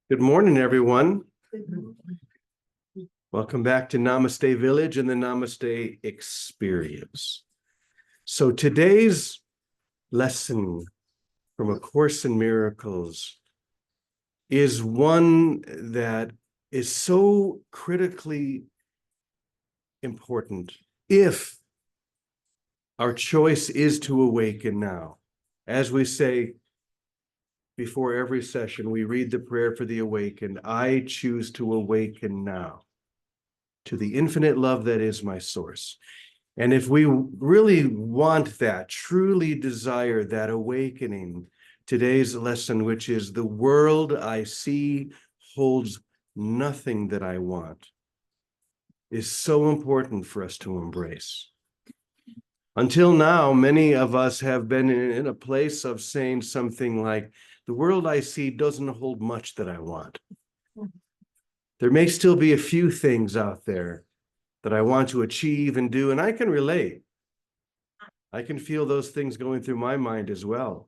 Good morning, everyone. Welcome back to Namaste Village and the Namaste Experience. So today's lesson from A Course in Miracles is one that is so critically important if our choice is to awaken now. As we say before every session, we read the prayer for the awakened. I choose to awaken now to the infinite love that is my source. And if we really want that, truly desire that awakening, today's lesson, which is the world I see holds nothing that I want, is so important for us to embrace. Until now, many of us have been in a place of saying something like, the world I see doesn't hold much that I want. There may still be a few things out there that I want to achieve and do, and I can relate. I can feel those things going through my mind as well.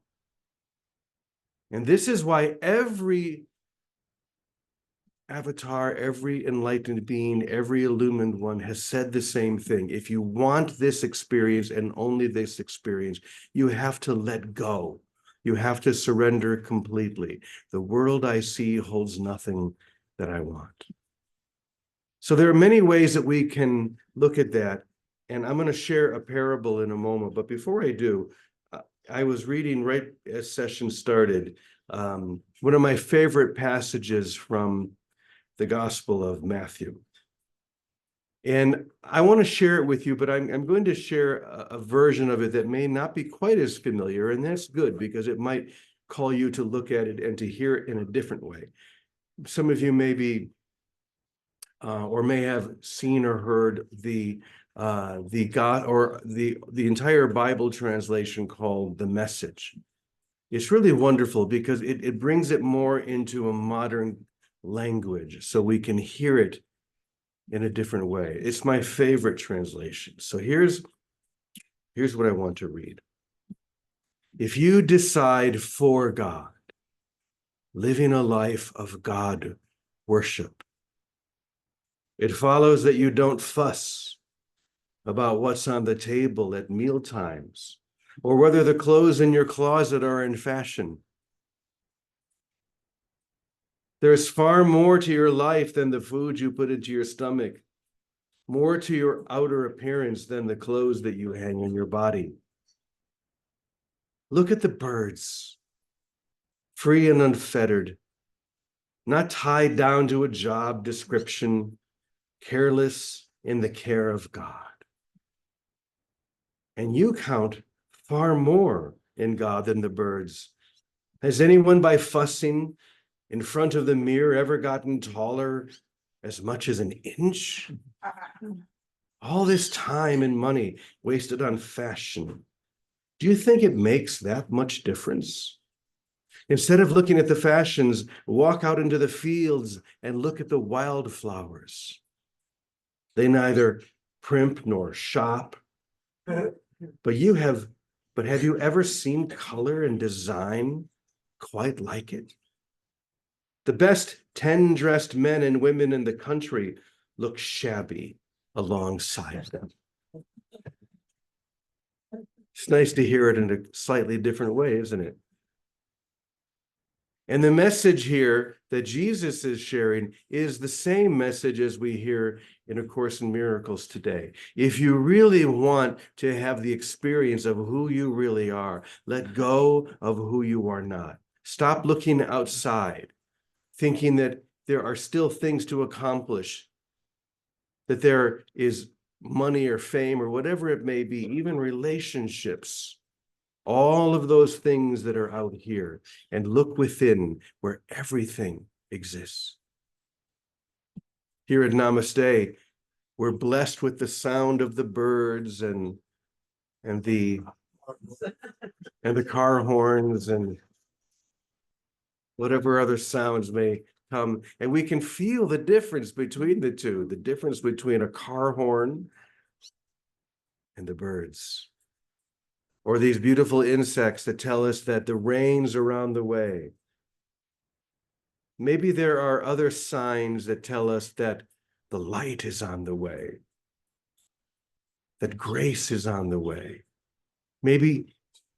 And this is why every avatar, every enlightened being, every illumined one has said the same thing. If you want this experience and only this experience, you have to let go. You have to surrender completely. The world I see holds nothing that I want. So there are many ways that we can look at that. And I'm going to share a parable in a moment. But before I do, I was reading right as session started, one of my favorite passages from the Gospel of Matthew. And I want to share it with you, but I'm going to share a version of it that may not be quite as familiar. And that's good because it might call you to look at it and to hear it in a different way. Some of you may be or may have seen or heard the entire Bible translation called The Message. It's really wonderful because it brings it more into a modern language so we can hear it in a different way. It's my favorite translation. So here's what I want to read. If you decide for God, living a life of God worship, it follows that you don't fuss about what's on the table at meal times, or whether the clothes in your closet are in fashion. There's far more to your life than the food you put into your stomach, more to your outer appearance than the clothes that you hang on your body. Look at the birds, free and unfettered, not tied down to a job description, careless in the care of God. And you count far more in God than the birds. Has anyone by fussing in front of the mirror ever gotten taller as much as an inch? All this time and money wasted on fashion. Do you think it makes that much difference? Instead of looking at the fashions, walk out into the fields and look at the wildflowers. They neither primp nor shop, but have you ever seen color and design quite like it? The best 10 dressed men and women in the country look shabby alongside them. It's nice to hear it in a slightly different way, isn't it? And the message here that Jesus is sharing is the same message as we hear in A Course in Miracles today. If you really want to have the experience of who you really are, let go of who you are not. Stop looking outside, thinking that there are still things to accomplish, that there is money or fame or whatever it may be, even relationships. All of those things that are out here, and look within where everything exists. Here at Namaste, we're blessed with the sound of the birds and the car horns and whatever other sounds may come. And we can feel the difference between the two, the difference between a car horn and the birds. Or these beautiful insects that tell us that the rain's around the way. Maybe there are other signs that tell us that the light is on the way, that grace is on the way. Maybe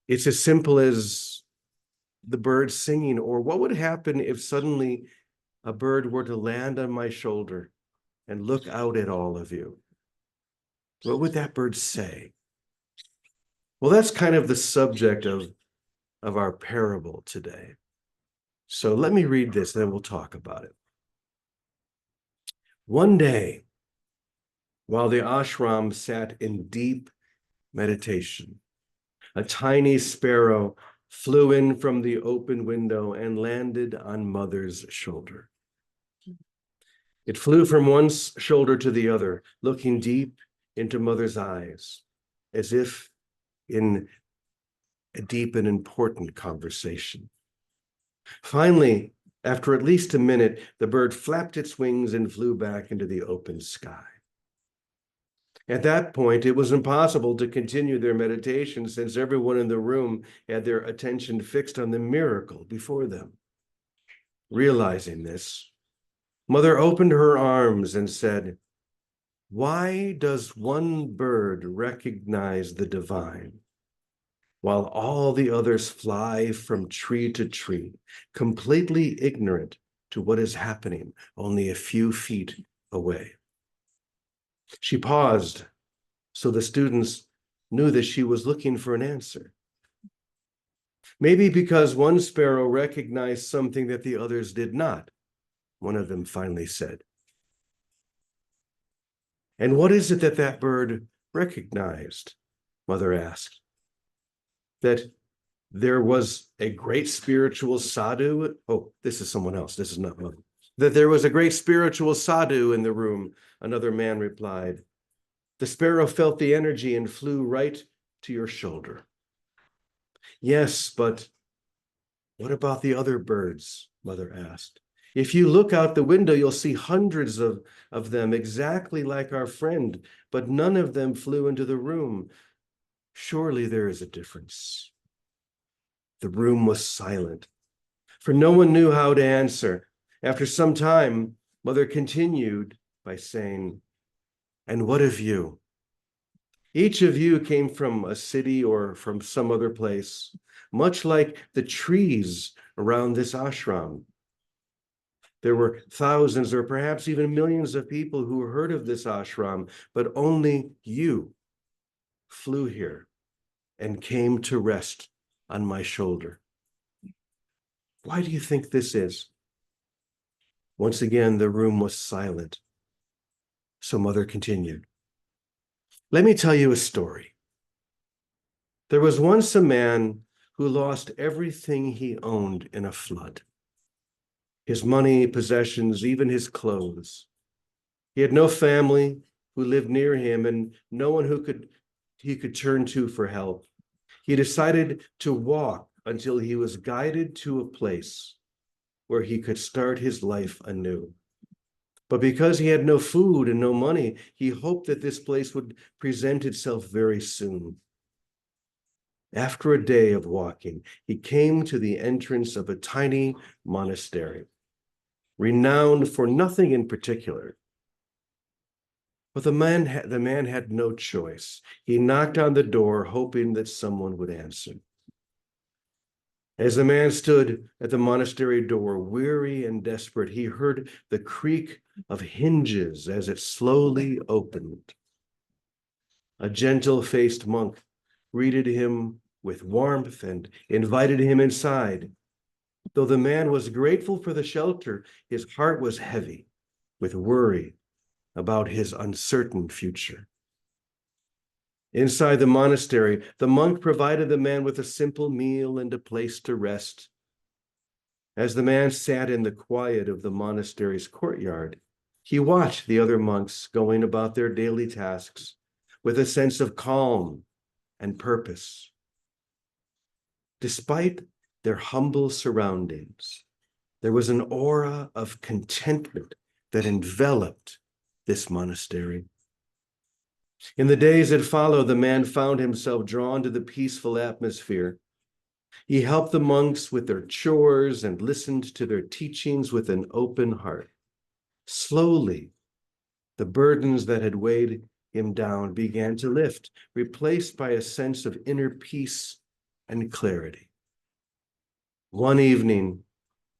it's as simple as the birds singing, or what would happen if suddenly a bird were to land on my shoulder and look out at all of you? What would that bird say? Well, that's kind of the subject of our parable today. So let me read this, and then we'll talk about it. One day, while the ashram sat in deep meditation, a tiny sparrow flew in from the open window and landed on Mother's shoulder. It flew from one shoulder to the other, looking deep into Mother's eyes, as if in a deep and important conversation. Finally, after at least a minute, the bird flapped its wings and flew back into the open sky. At that point, it was impossible to continue their meditation since everyone in the room had their attention fixed on the miracle before them. Realizing this, Mother opened her arms and said, "Why does one bird recognize the divine, while all the others fly from tree to tree, completely ignorant to what is happening only a few feet away?" She paused, so the students knew that she was looking for an answer. Maybe because one sparrow recognized something that the others did not, one of them finally said. "And what is it that that bird recognized?" Mother asked. That there was a great spiritual sadhu. Oh, this is someone else. This is not Mother. That there was a great spiritual sadhu in the room, another man replied. "The sparrow felt the energy and flew right to your shoulder." "Yes, but what about the other birds?" Mother asked. "If you look out the window, you'll see hundreds of them exactly like our friend, but none of them flew into the room. Surely there is a difference." The room was silent, for no one knew how to answer. After some time, Mother continued by saying, "And what of you? Each of you came from a city or from some other place, much like the trees around this ashram. There were thousands or perhaps even millions of people who heard of this ashram, but only you flew here and came to rest on my shoulder. Why do you think this is?" Once again, the room was silent. So Mother continued, "Let me tell you a story. There was once a man who lost everything he owned in a flood. His money, possessions, even his clothes. He had no family who lived near him and no one he could turn to for help. He decided to walk until he was guided to a place where he could start his life anew. But because he had no food and no money, he hoped that this place would present itself very soon. After a day of walking, he came to the entrance of a tiny monastery, renowned for nothing in particular. But the man had no choice. He knocked on the door, hoping that someone would answer. As the man stood at the monastery door, weary and desperate, he heard the creak of hinges as it slowly opened. A gentle-faced monk greeted him with warmth and invited him inside. Though the man was grateful for the shelter, his heart was heavy with worry about his uncertain future. Inside the monastery, the monk provided the man with a simple meal and a place to rest. As the man sat in the quiet of the monastery's courtyard, he watched the other monks going about their daily tasks with a sense of calm and purpose. Despite their humble surroundings, there was an aura of contentment that enveloped this monastery. In the days that followed, the man found himself drawn to the peaceful atmosphere. He helped the monks with their chores and listened to their teachings with an open heart. Slowly, the burdens that had weighed him down began to lift, replaced by a sense of inner peace and clarity. One evening,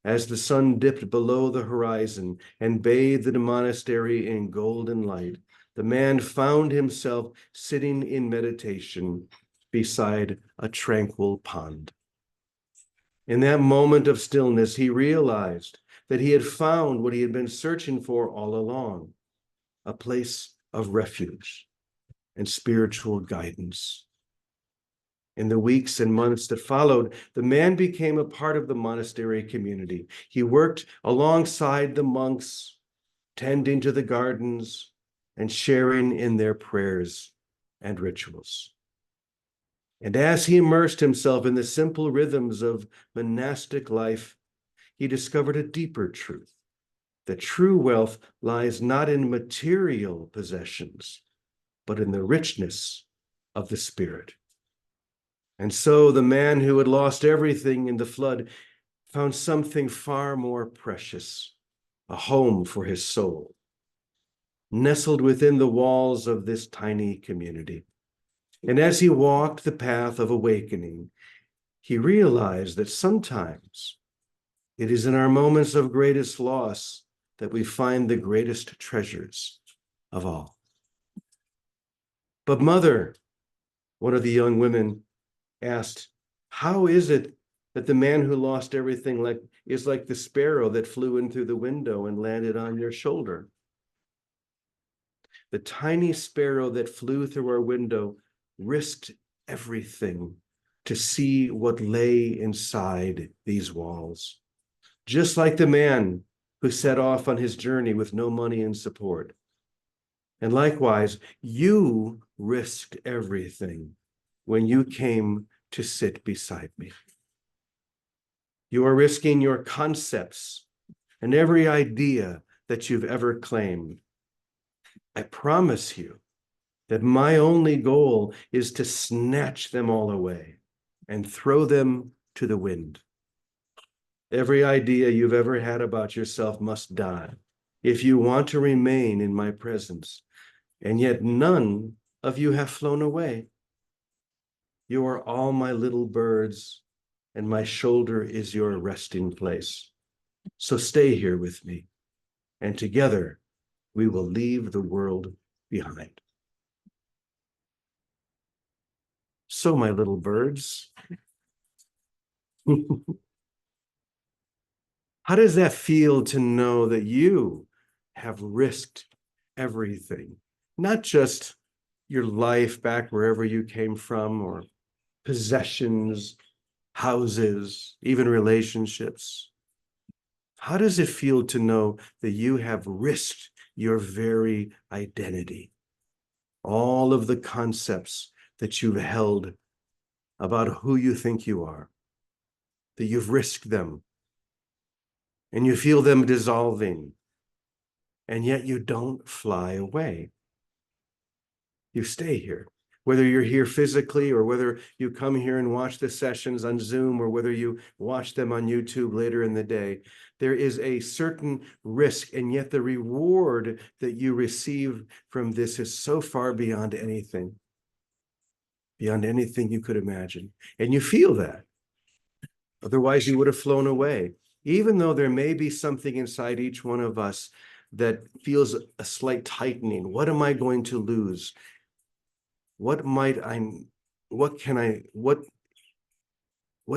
as the sun dipped below the horizon and bathed the monastery in golden light, the man found himself sitting in meditation beside a tranquil pond. In that moment of stillness, he realized that he had found what he had been searching for all along, a place of refuge and spiritual guidance. In the weeks and months that followed, the man became a part of the monastery community. He worked alongside the monks, tending to the gardens and sharing in their prayers and rituals. And as he immersed himself in the simple rhythms of monastic life, he discovered a deeper truth, that true wealth lies not in material possessions, but in the richness of the spirit. And so the man who had lost everything in the flood found something far more precious, a home for his soul, nestled within the walls of this tiny community. And as he walked the path of awakening, he realized that sometimes it is in our moments of greatest loss that we find the greatest treasures of all. But mother, one of the young women asked, how is it that the man who lost everything is like the sparrow that flew in through the window and landed on your shoulder? The tiny sparrow that flew through our window risked everything to see what lay inside these walls. Just like the man who set off on his journey with no money and support. And likewise, you risked everything when you came to sit beside me. You are risking your concepts and every idea that you've ever claimed. I promise you that my only goal is to snatch them all away and throw them to the wind. Every idea you've ever had about yourself must die if you want to remain in my presence, and yet none of you have flown away. You are all my little birds, and my shoulder is your resting place. So stay here with me, and together we will leave the world behind. So, my little birds, how does that feel to know that you have risked everything? Not just your life back wherever you came from, or possessions, houses, even relationships. How does it feel to know that you have risked your very identity? All of the concepts that you've held about who you think you are, that you've risked them, and you feel them dissolving, and yet you don't fly away. You stay here. Whether you're here physically, or whether you come here and watch the sessions on Zoom, or whether you watch them on YouTube later in the day, there is a certain risk, and yet the reward that you receive from this is so far beyond anything you could imagine. And you feel that. Otherwise, you would have flown away. Even though there may be something inside each one of us that feels a slight tightening. What am I going to lose? What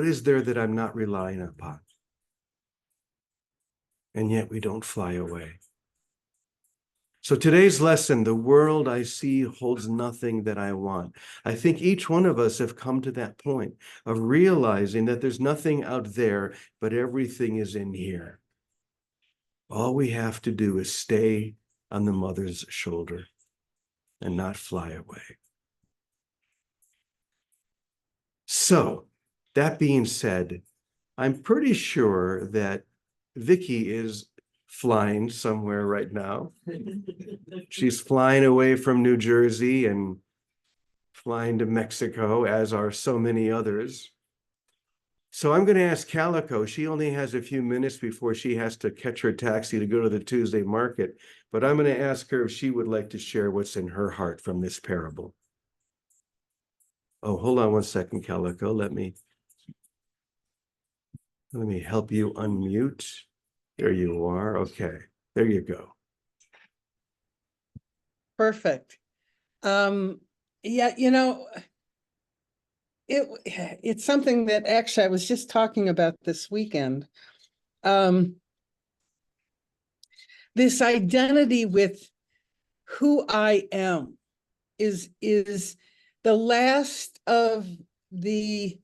is there that I'm not relying upon? And yet we don't fly away. So today's lesson, the world I see holds nothing that I want. I think each one of us have come to that point of realizing that there's nothing out there, but everything is in here. All we have to do is stay on the mother's shoulder and not fly away. So, that being said, I'm pretty sure that Vicky is flying somewhere right now. She's flying away from New Jersey and flying to Mexico, as are so many others. So I'm going to ask Calico. She only has a few minutes before she has to catch her taxi to go to the Tuesday market. But I'm going to ask her if she would like to share what's in her heart from this parable. Oh, hold on one second, Calico. Let me help you unmute. There you are. Okay, there you go. Perfect. Yeah, it's something that actually I was just talking about this weekend. This identity with who I am is the last of the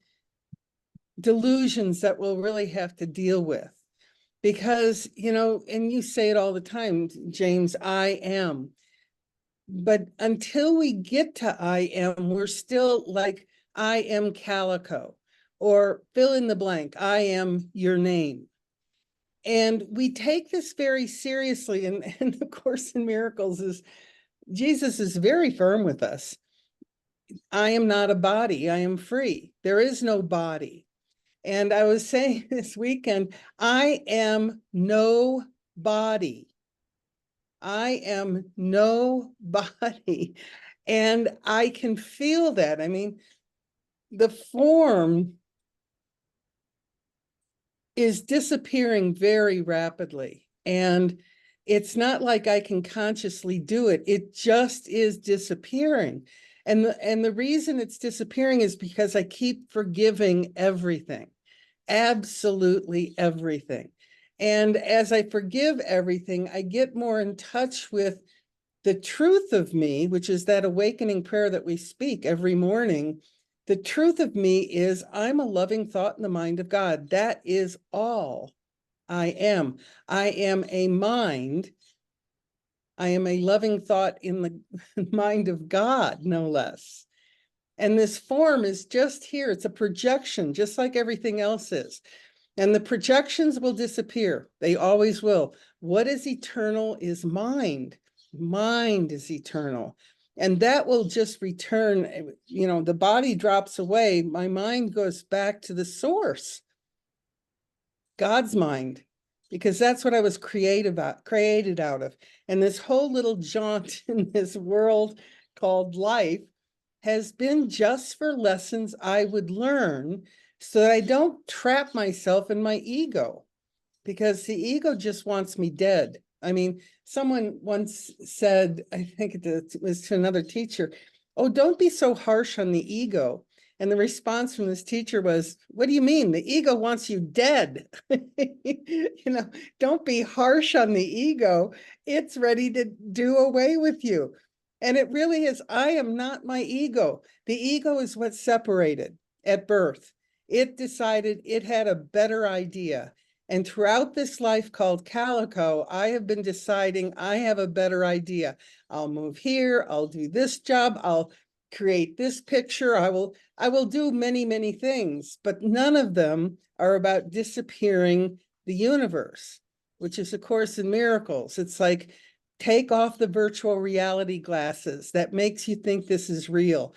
delusions that we'll really have to deal with. Because, and you say it all the time, James, I am. But until we get to I am, we're still like, I am Calico, or fill in the blank, I am your name. And we take this very seriously. And the Course in Miracles is, Jesus is very firm with us. I am not a body, I am free. There is no body. And I was saying this weekend, I am no body. I am no body. And I can feel that. I mean, the form is disappearing very rapidly. And it's not like I can consciously do it. It just is disappearing. And the reason it's disappearing is because I keep forgiving everything, absolutely everything. And as I forgive everything, I get more in touch with the truth of me, which is that awakening prayer that we speak every morning. The truth of me is I'm a loving thought in the mind of God. That is all I am. I am a mind. I am a loving thought in the mind of God, no less. And this form is just here. It's a projection, just like everything else is. And the projections will disappear. They always will. What is eternal is mind. Mind is eternal. And that will just return. The body drops away. My mind goes back to the source, God's mind, because that's what I was created out of. And this whole little jaunt in this world called life has been just for lessons I would learn so that I don't trap myself in my ego, because the ego just wants me dead. I mean, someone once said, I think it was to another teacher, oh, don't be so harsh on the ego. And the response from this teacher was, what do you mean? The ego wants you dead. Don't be harsh on the ego. It's ready to do away with you. And it really is, I am not my ego. The ego is what separated at birth. It decided it had a better idea. And throughout this life called Calico, I have been deciding I have a better idea. I'll move here, I'll do this job, I'll create this picture, I will do many, many things, but none of them are about disappearing the universe, which is A Course in Miracles. It's like, take off the virtual reality glasses that makes you think this is real.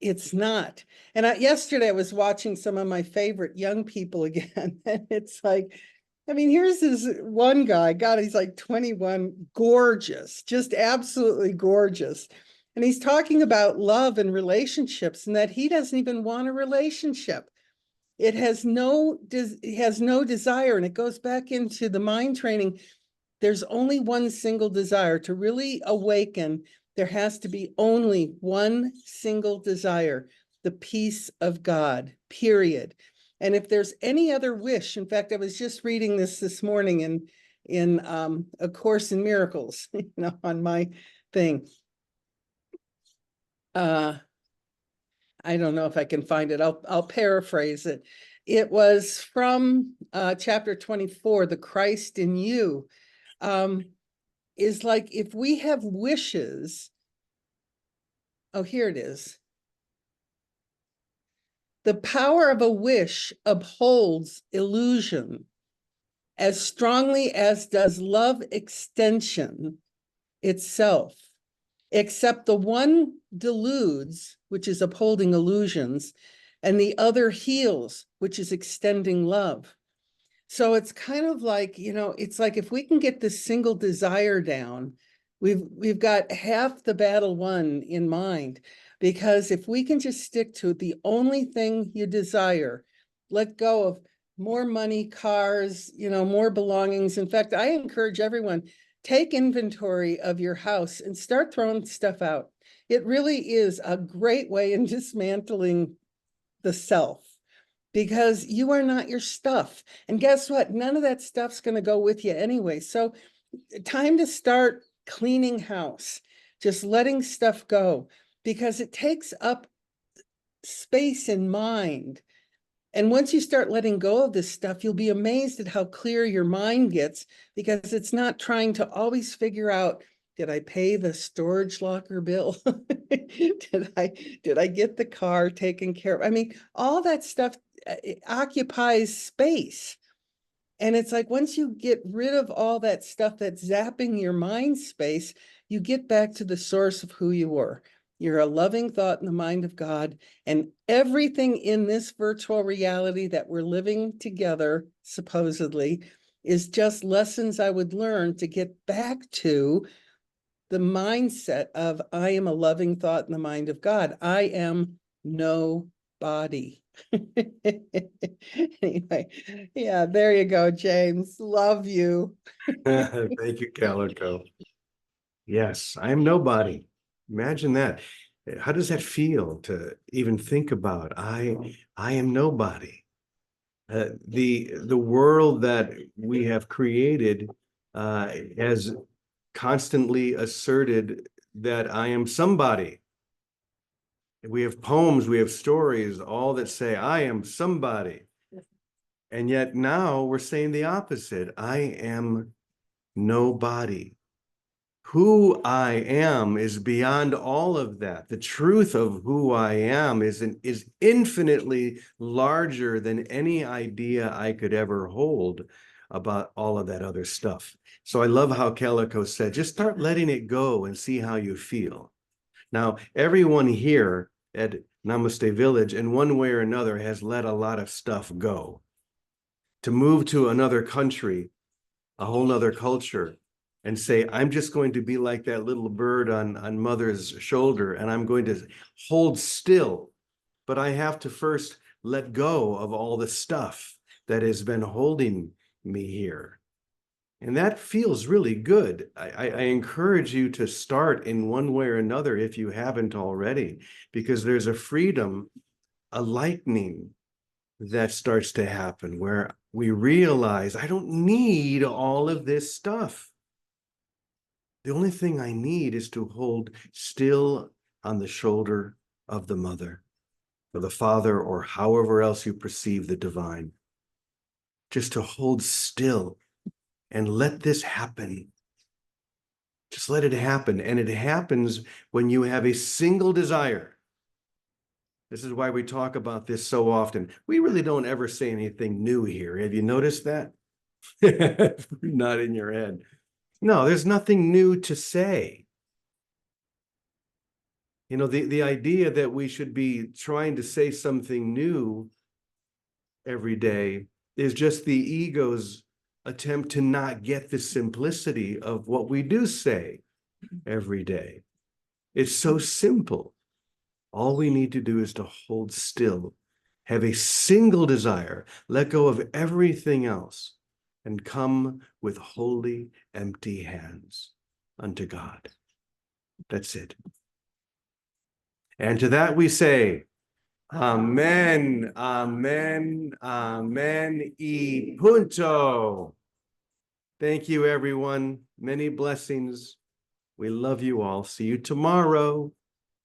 It's not. And yesterday I was watching some of my favorite young people again, and it's like, I mean, here's this one guy, God, he's like 21, gorgeous, just absolutely gorgeous. And he's talking about love and relationships, and that he doesn't even want a relationship. It has no desire. And it goes back into the mind training. There's only one single desire. To really awaken, there has to be only one single desire, the peace of God, period. And if there's any other wish, in fact, I was just reading this morning in A Course in Miracles, on my thing. I don't know if I can find it. I'll paraphrase it. It was from chapter 24, the Christ in you. Is like, if we have wishes, oh, here it is. The power of a wish upholds illusion as strongly as does love extension itself, except the one deludes, which is upholding illusions, and the other heals, which is extending love. So it's kind of like, it's like if we can get this single desire down, we've got half the battle won in mind. Because if we can just stick to the only thing you desire, let go of more money, cars, more belongings. In fact, I encourage everyone, take inventory of your house and start throwing stuff out. It really is a great way in dismantling the self, because you are not your stuff. And guess what? None of that stuff's going to go with you anyway. So time to start cleaning house, just letting stuff go, because it takes up space in mind. And once you start letting go of this stuff, you'll be amazed at how clear your mind gets, because it's not trying to always figure out, did I pay the storage locker bill? Did I get the car taken care of? I mean, all that stuff occupies space. And it's like, once you get rid of all that stuff that's zapping your mind space, you get back to the source of who you were. You're a loving thought in the mind of God, and everything in this virtual reality that we're living together, supposedly, is just lessons I would learn to get back to the mindset of, I am a loving thought in the mind of God. I am no body. Anyway, yeah, there you go, James. Love you. Thank you, Calico. Yes, I am nobody. Imagine that. How does that feel to even think about? I am nobody. The world that we have created has constantly asserted that I am somebody. We have poems, we have stories, all that say I am somebody. And yet now we're saying the opposite. I am nobody. Who I am is beyond all of that. The truth of who I am is infinitely larger than any idea I could ever hold about all of that other stuff. So I love how Calico said, just start letting it go and see how you feel. Now, everyone here at Namaste Village, in one way or another, has let a lot of stuff go. To move to another country, a whole nother culture, and say, I'm just going to be like that little bird on mother's shoulder, and I'm going to hold still. But I have to first let go of all the stuff that has been holding me here. And that feels really good. I encourage you to start in one way or another if you haven't already, because there's a freedom, a lightening that starts to happen where we realize I don't need all of this stuff. The only thing I need is to hold still on the shoulder of the mother, or the father, or however else you perceive the divine. Just to hold still and let this happen. Just let it happen. And it happens when you have a single desire. This is why we talk about this so often. We really don't ever say anything new here. Have you noticed that? Not in your head. No, there's nothing new to say. You know, the idea that we should be trying to say something new every day is just the ego's attempt to not get the simplicity of what we do say every day. It's so simple. All we need to do is to hold still, have a single desire, let go of everything else, and come with holy, empty hands unto God. That's it. And to that we say, Amen, Amen, Amen, y punto. Thank you, everyone. Many blessings. We love you all. See you tomorrow.